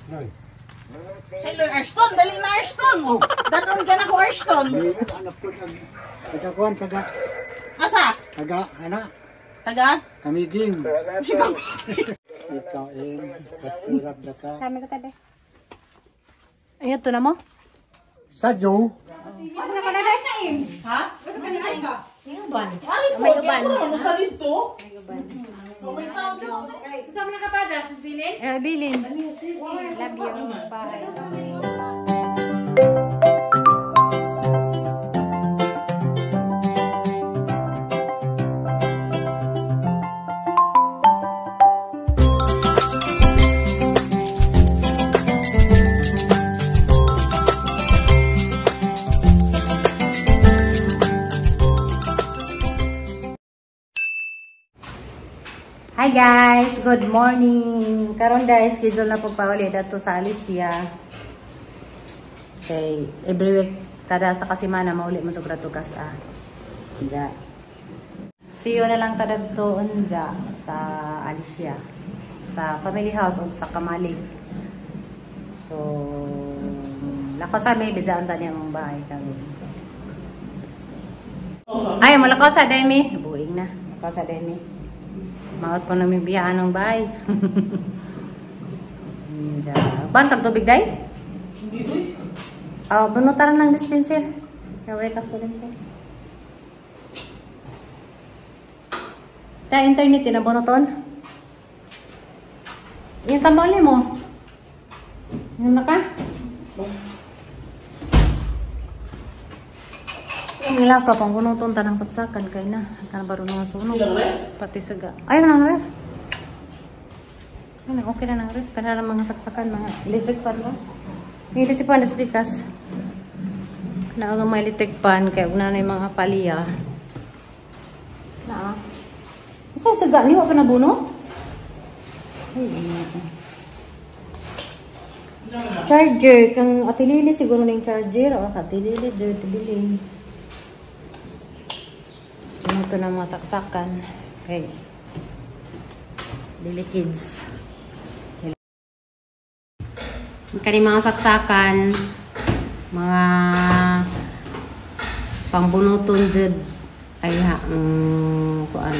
Nay. Sailor Ashton, dali na Ashton. Oh, daron ka na ko Ashton. Anak ko taga-kuan taga. Asa? Taga ana. Taga? Kamiging. Sigaw. Ikaw katurap na ka. Kami ko tabi. Ayun to na mo? Sadyo. Asa ka na kain? Ha? Asa ka na kain ka? Uban. May uban. Ano sa dito? May uban. May sound dito. Sama na kapada sa bilin? Bilin. Love you. Bye. Hi guys, good morning. Karon guys, schedule na po pa ulit ato sa Alicia. Okay, every week kada sa kasimana mauli mo sobra to kas ja. See you na lang tada to unja sa Alicia. Sa family house o sa Kamalig. So, lakos kami bizaan sa niyang bahay kami. Ay, malakos sa Demi. Buing na. Malakos sa Demi. Maot ko namin biyaan ng bahay. Bantag tubig day? Hindi. Oh, bunutaran ng dispenser. Kawekas ko din ito. Ta internet na bunuton. Yung tambali mo. Yung naka? Yung nila pa pang bunuton tanang saksakan kay na. Kan baro nga sunog. Pati saga. Ayun na ref. Ano, okay na ng ref. Kana lang mga saksakan, mga electric fan ba? Yung electric fan is because na ang mga electric fan kaya na yung mga palya. Na. Isa saga niyo pa nabuno? Ay, charger kang atilili siguro ning charger o atilili jud bilin. Ito na mga saksakan. Okay. Lily kids. Kani mga saksakan, mga pambunuton jud ay kuan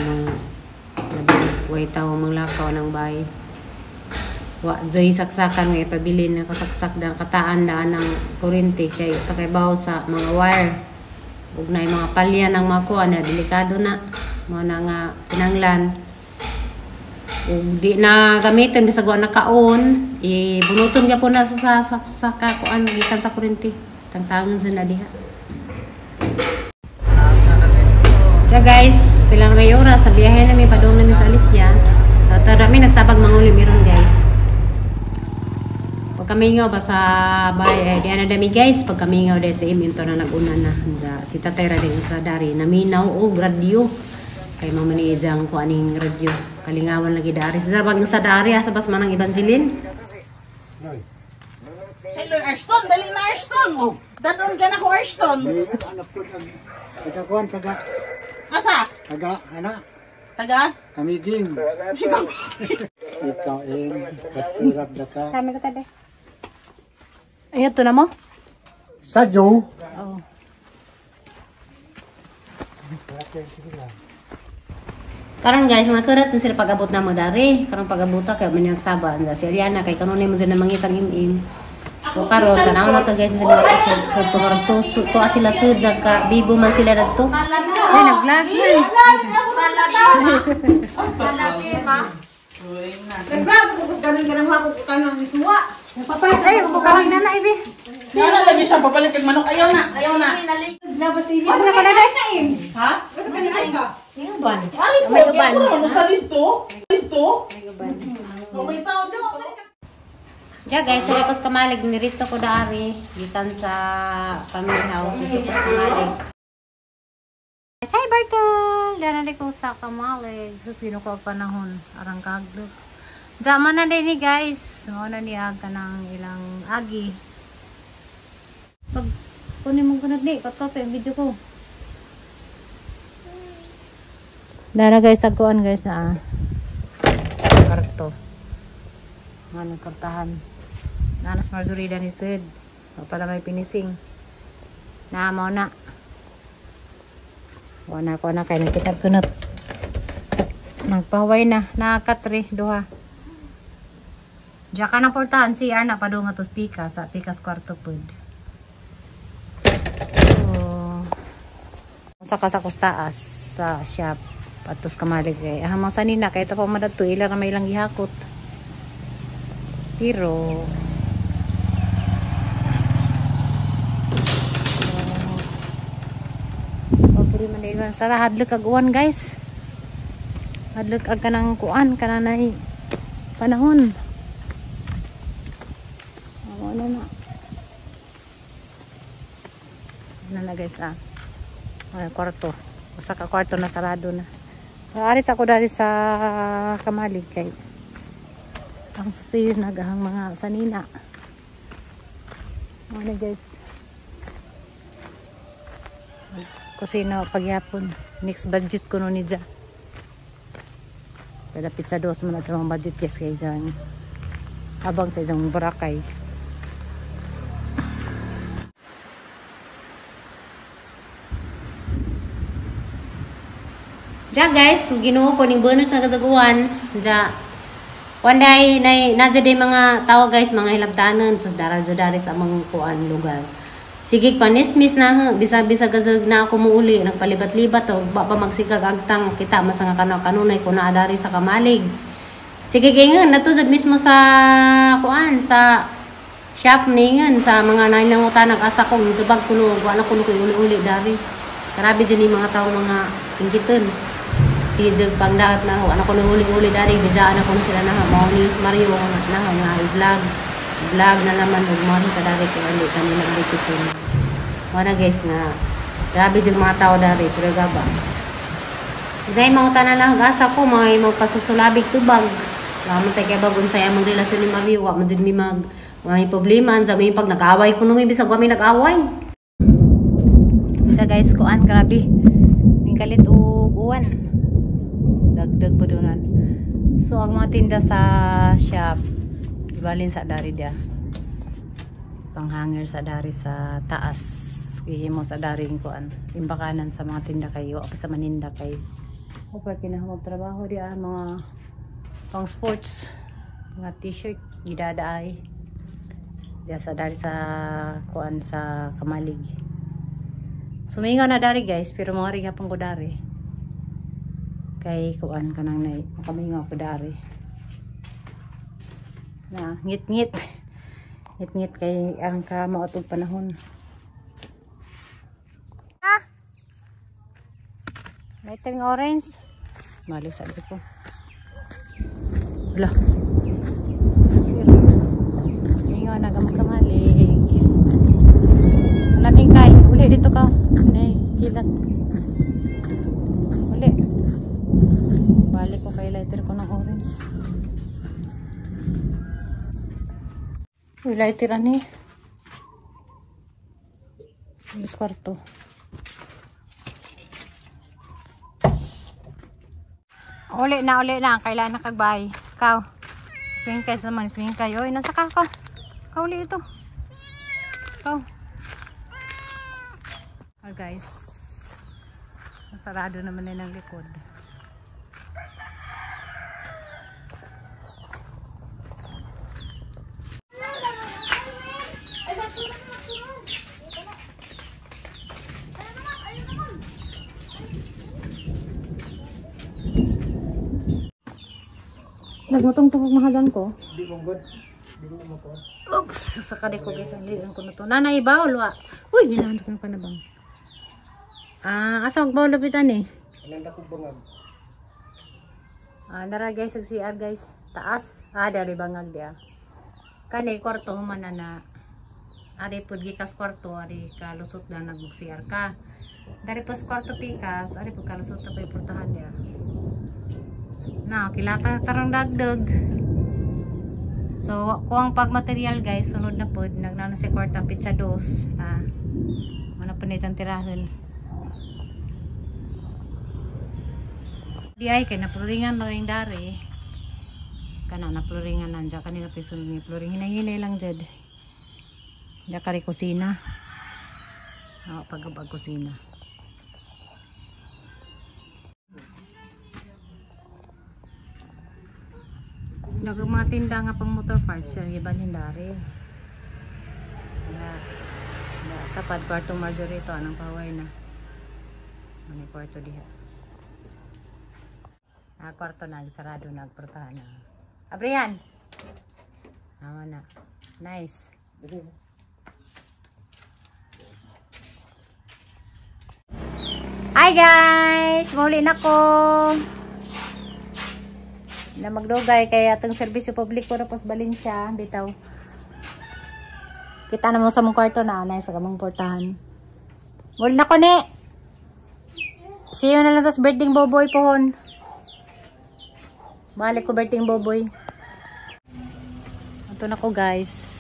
mga way tawo manglakaw ng bahay. Wa joy saksakan nga ipabilin na kasaksak dan kataan daan ng kuryente kay takibaw sa mga wire. Ug na mga palya ng mga kuan na delikado na mo na nga pinanglan. Ug di na gamiton bisag wa nakaon, ibunuton gyud po na sa kuan gikan sa kuryente. Tangtangan sa na diha. So guys, pila na may oras sa biyahe namin padung namin sa Alicia. Tara mi nagsabag manguli miron guys. Pagkamingaw ba sa bahay, di na dami guys, pagkamingaw dahil sa iminto na nag-una na. Si Tatera din sa dari, naminaw o radyo. Kay mamanijang ko aning radyo. Kalingawan lagi dari. Sasarwag sa dari, sa bas manang Evangeline. Nay. Sailor Ashton, dali na Ashton. Oh, daron ka na ko Ashton. Anak ko taga-kuan taga. Asa? Taga ana. Taga? Kamiging. Sigaw. Ikaw katurap na ka. Kami ko tabi. Ayun to na mo? Sadyo. Oh. Karon guys, mga kurat na sila pag-abot na mo dari. Karon pag-abota kay man nagsaba anda si Eliana kay kanunay mo sila mangitang im-im. So karon tanaw na to guys sa mga so to sila sud ka bibo man sila dagto. Ay nag-vlog man. Nagbago ko ganun ganang hako ko tanong ni suwa. Ay, bukawin na na ibi. Nana lagi siya papalit kag manok. Ayaw na, ayaw na. Asa na ko na kain? Ha? Asa ka na kain ka? Yung uban. Ay, May uban. Ano sa dito? Dito? May uban. May sound dito. Ja guys, sa Rekos Kamalig niritso ko daari gikan sa family house sa Kamalig. Hi Bartol, diyan ko sa Kamalig. Susino ko panahon arang kaglok. Jaman na din ni guys. Mo na niya ka ng ilang agi. Pag kunin mo ko nagdi, patkot yung video ko. Dara guys, agkuan guys karto. Ano kartahan. Nanas Marjorie dan isud. Pala may pinising. Na mo na. Wana ko na kay nakita kunot. Nagpahuway na. Nakakatri. Duha. Diyan ka na portahan. CR na padunga to pikas. Sa pikas kwarto pod. So, sa kustaas sa shop. Patos kamalig kay. Hamang sanina. Kaya ito pa madagto. Ilan na may ilang gihakot. Pero sa hadlok ag uwan guys. Hadlok ag kanang kuan kananay panahon. Ano na guys kwarto. Usa ka kwarto na sarado na. Arit ako dari sa kamalig kay ang susi nagahang mga sanina. Ano guys. Kusina pagyapon. Next budget ko no ni dya. Kada pizza dos man sa mga budget guys kay dyan. Habang sa isang Boracay. Dya guys, ginuo ko ning bunot na kasaguan. Dya. One day, nadya day mga tao guys, mga hilabtanan. So daral-dari sa mga kuan lugar. Sige panismis na bisa-bisa kasag na ako muuli nagpalibat-libat o ba magsigag agtang kita masanga kanunay ko na adari sa kamalig. Sige ganyan natuzad mismo sa kuan sa shop ningan sa mga nanangutan nag-asa ko tubag kuno wala kuno ko uli-uli dari. Grabe din mga tao mga inggiton. Si jeg pangdaat na wala kuno uli-uli dari bisa na kuno sila na mao ni Mario na nga vlog na naman ugmari ka dari ko ali kanila dito sa wala guys nga grabe jud mga tao dari pero gaba dai mga tanan lang asa ko may magpasusulabig tubag lamang tay kay bagon saya mong relasyon ni Mario wa man jud mi may problema sa may pag nag-away kuno may bisag wa may nag-away sa guys kuan grabe ning kalit og uwan dagdag pa donan so ang mga tinda sa shop ibalin sa dari dia panghanger sa dari sa taas ihimo sa dari kuan imbakanan sa mga tinda kayo o sa maninda kay o pa kinahangop trabaho dia mga pang sports mga t-shirt gidadaay dia sa dari sa kuan sa kamalig suminga na dari guys pero mga rigapang ko dari kay kuan kanang nay makamingaw ko dari na ngit-ngit kay ang kamaotog panahon lighting orange balik sa dito wala ngayon nagamagkamalig malamig kay uli dito ka nay kilat uli balik ko kay lighter ko ng orange. Lighter ani. Bis kwarto. Uli na. Kailangan na kagbay. Ikaw. Swing kayo sa man. Swing kayo. Oy, nasa ka. Uli ito. Ikaw. Oh, guys. Masarado naman na ng likod. Nagmutong-tungog mahagan ko. Di mo good. Di mo mo ko. Oops, sakade ko guys, hindi ko na to. Nanay bawal wa. Uy, ginahan ko pa na bang. Asa og bawal lapitan eh. Anong dako bangag? Dara guys, sa CR guys. Taas. Dari bangag dia. Kani kwarto man na ari pud gikas kwarto, ari ka lusot na nag-CR ka. Dari pas kwarto pikas, ari pud ka lusot ta pay portahan dia. Na, kilata tarang dagdag. So, kung ang pagmaterial guys, sunod na po, nagnano si kwarta pizza dos. Ano pa na isang tirahan. Di ay, kaya napulingan na rin dari. Kana na floringan nandiyan kanina pisun ni floring hinay-hinay lang jud. Diya kari kusina. Pag kusina. Naging mga tinda nga pang motor parts sa iban hindari. Tapad kwarto Marjorie to anang paway na. Ano kwarto diha. Kwarto sarado nagportahan na. Abrian. Tama na. Nice. Hi guys! Muli na ko. Na magdugay kay atong serbisyo publiko na pos Valencia bitaw. Kita na mo sa mong kwarto na anay sa kamong portahan. Muli na ko ni. See you na lang tos birthday boboy pohon. Balik ko birthday boboy. Ito na ko guys.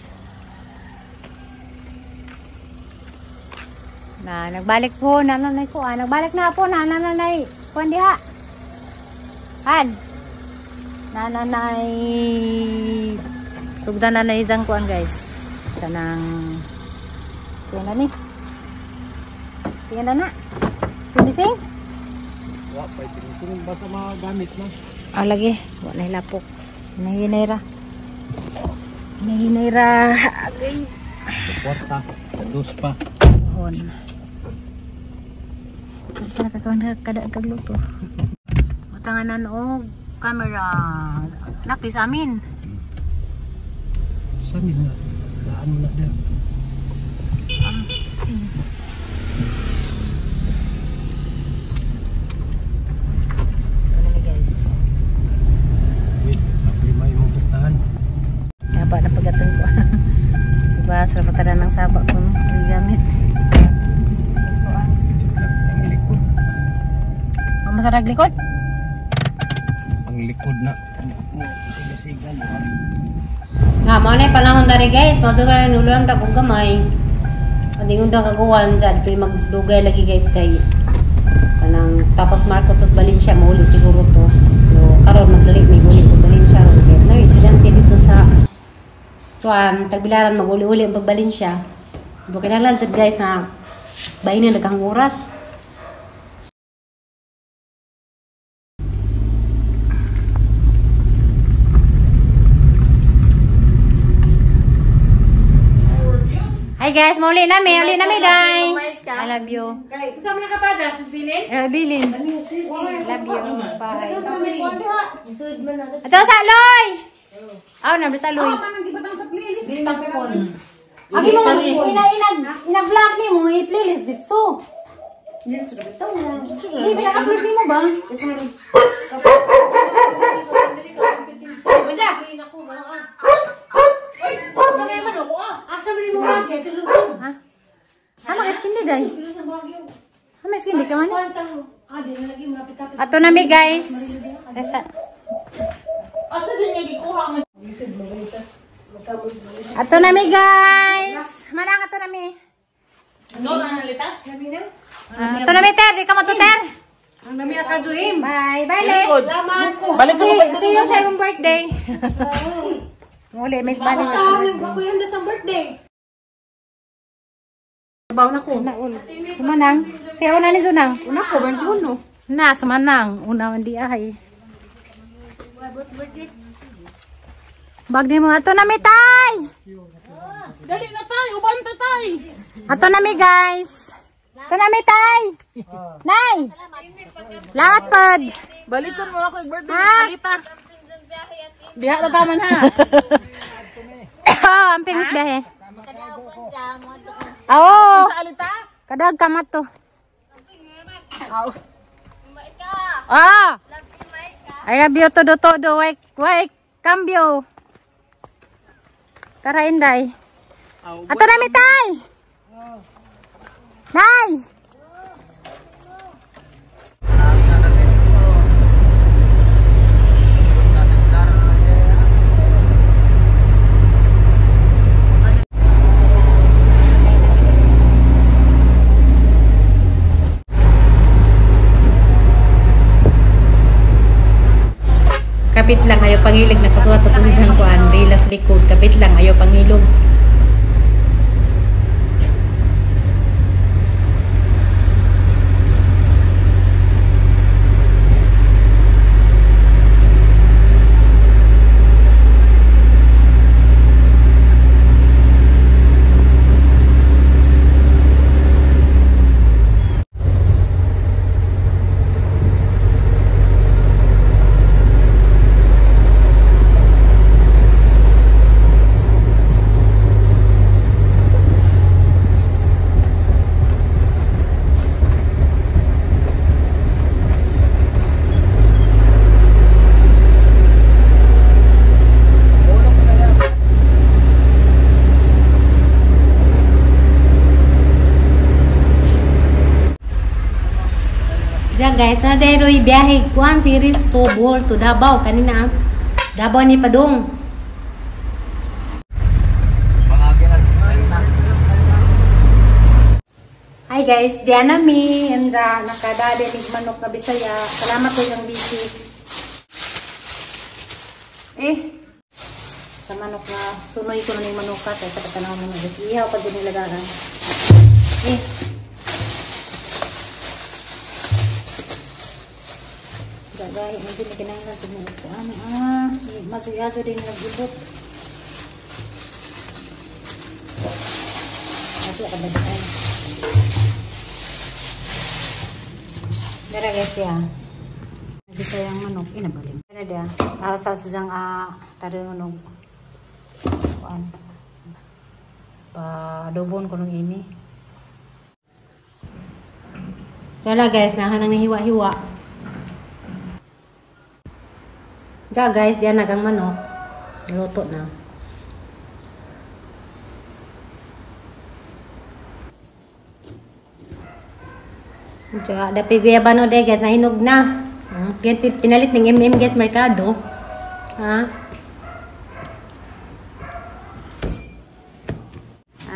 Nagbalik po nanay ko. Nagbalik na po nanay. Kuan diha. Han. Nanay. Sugda nanay jang kuan guys. Kanang kuan ni. Tingnan na. Pinising? Wa pa pinising basta magamit na. Lagi. Wala na hilapok. Hinahinay ra. Agay. Sa kwarta, sa dos pa. Hon. Nakakakuan kada kagluto. Matanganan og camera. Laki sa amin. Sa amin na. Daan mo na din. Haba na pagatong ko. Diba, sarap tara ng saba ko gamit. Ang likod. Masarag likod? Ang likod na. Siga-sigal. Nga, mo na panahon dari guys. Masarag na ulan na kung gamay. Pwede yung kagawan dyan. Pero magdugay lagi guys kay kanang tapos Marcos sa Valencia. Mauli siguro to. So, karon magdalik may uli ko Valencia. No, estudyante dito sa tuan, Tagbilaran mag-uli-uli ang pagbalin siya. Bukin na lang guys na bayin na nagkang oras. Hi guys, mauli namin day. I love you. Sama na kapadas, bilin? Bilin. Love you. Bye. Ato sa Loy. Nabi sa Loy. Agi mo inag-vlog ni mo i-playlist dito. Pinaka-upload ni mo ba? Mag-skin day. Mag-skin day ka man. Ato na mi guys. Ato na mi guys. Mana ka to na mi? Ato na mi ter, di ka mo to ter. Ang dami ka dream. Bye, bye le. Balik ko. See you sa imong birthday. Muli, may balik sa birthday. Ako yan sa birthday. Baw na ko. Sumanang. Siya una ni Sunang. Una ko, 21. Na, sumanang. Una man di ay. Bagdi mo. Ato na mi tay. Dali na tay, uban ta tay. Ato na mi guys. Ato na mi tay. Nay. Lahat pod. Balikan mo ako yung birthday. Ha? Alita. Biha na taman ha. Ang famous biyahe. Oo. Sa alita? Kadag kamat to. Aw. I love you todo. Wait. Cambio. Tara inday. Ato na mi tay. Nay. kapit lang ayaw pangilig nakasuwat at sa kuan rilas likod kapit lang ayaw pangilog. Ya guys, na deroy biyahe kuan series to Bohol to Davao kanina. Davao ni Padong. Hi guys, Diana mi anja nakadade ni manok na Bisaya. Salamat po yung busy. Sa manok na sunoy ko na ni manok ka sa patanaw mo na guys. Ihaw pag dinilagaran. Gagawin mo din kinahanglan sa mga kuan. Masuyaso din nagbubot. Kasi kabadaan. Dara guys ya. Bisa yang manok inabalin. Dara dia. Asal sejang tarungon kuan. Pa dobon ko nung ini. Dara guys, nahan nang hiwa-hiwa. Ya guys, dia nagang manok. Luto na. Ada piguyabano de guys, nahinog na. Pinalit ng MM guys, merkado. Ha?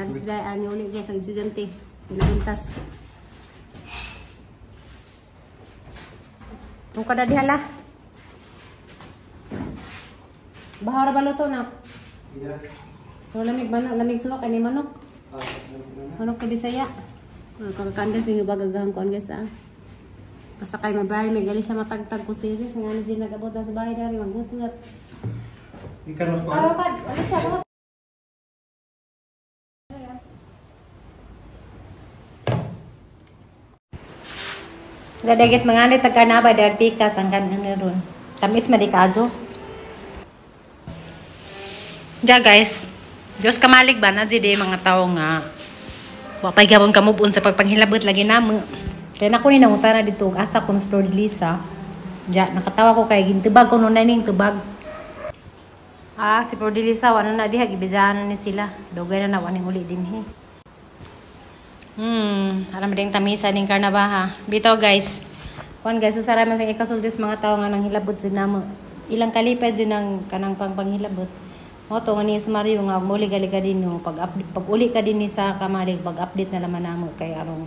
Ads dahil ani ulit guys, ang estudyante. Pinabuntas. Kung kada dihala. Bahara ba luto na? So lamig suwa kani manok. Manok ka Bisaya. Kakakanda sa inyo bagagahan ko guys Pasakay mabay, may gali siya matagtag ko series. Nga na din nag-abot na sa bahay dari, magbutungat. Ikan mas kuan. Araw ka, wala siya. Dada guys, mga anit tagkarnaba, dahil pikas ang kanang ron. Tamis madikadyo. Diya guys, Diyos kamalig ba na di mga tao nga wapay gabon ka move on sa pagpanghilabot lagi namo. Kaya na ko ni nangunta na dito asa ko sa Lisa. Diya, nakatawa ko kay gintubag ko nung naning tubag. Si Lisa wala na diha gibizahan ni sila. Dugay na nawaning uli din he. Alam din tamisa ning karnabaha. Bitaw guys. Kuan guys, sa man sa ikasultis mga tao nga nang hilabot jud namo. Ilang kalipad jud nang kanang panghilabot. Moto nga ni Mario nga muli gali ka din no pag uli ka din ni sa kamalig pag-update na laman namo kay arong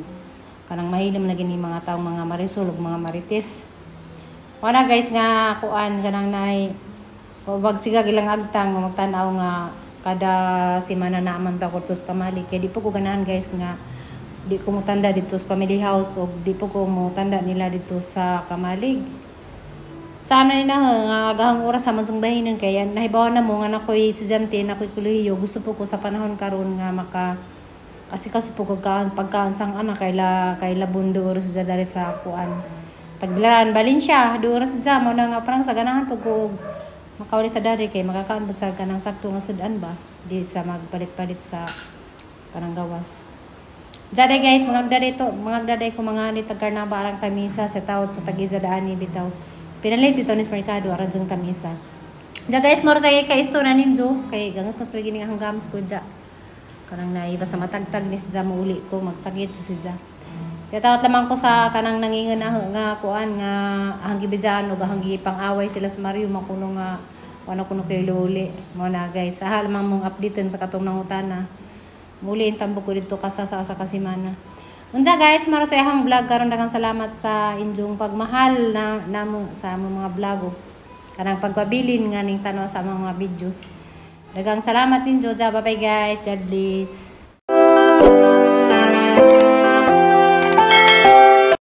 kanang mahilim na gini mga taong mga marisol ug mga marites. Wala guys nga kuan kanang nay wag siga gilang agtang magtan-aw nga kada semana na man ta kurtos kamalig kay di po ko ganahan guys nga di ko mo tanda dito sa family house o di po ko mo tanda nila dito sa kamalig. Sa amin na nga agahang oras sa mansong bahinan kaya nahibaw na mo nga nakoy estudyante nakoy kolehiyo gusto po ko sa panahon karon nga maka kasi po ko pagkaan sang ana kayla bundo oras sa dari sa kuan tagbilaran balin siya do oras sa mo na nga parang sa ganahan pag ko makawali sa dari kay makakaan ba sa kanang sakto nga sudan ba di sa magpalit-palit sa parang gawas. Jade guys, mga agdaday ko mga ni tagkarnaba arang kamisa sa tawod sa tagiza daani bitaw. Pinalit bitaw ni merkado aran jung kamisa. Ja guys, moro tayo kay istorya ninjo kay gangat ko lagi ning hanggams ko ja. Kanang nai basta matagtag ni siya mauli ko magsagit si siya. Kaya tawat lamang ko sa kanang nangingan nga kuan nga hanggi bijan o hanggi pang-away sila sa Mario makuno nga wala kuno kay luli. Mo na guys, sa lamang mong updatean sa katong nangutana. Muli intambo ko dito sa kasimana. Unja guys, maro tayo ang vlog karon daghang salamat sa inyong pagmahal na namo sa among mga vlog. kanang pagpabilin nga ning tanaw sa mga videos. Daghang salamat din Joja. Bye bye guys. God bless.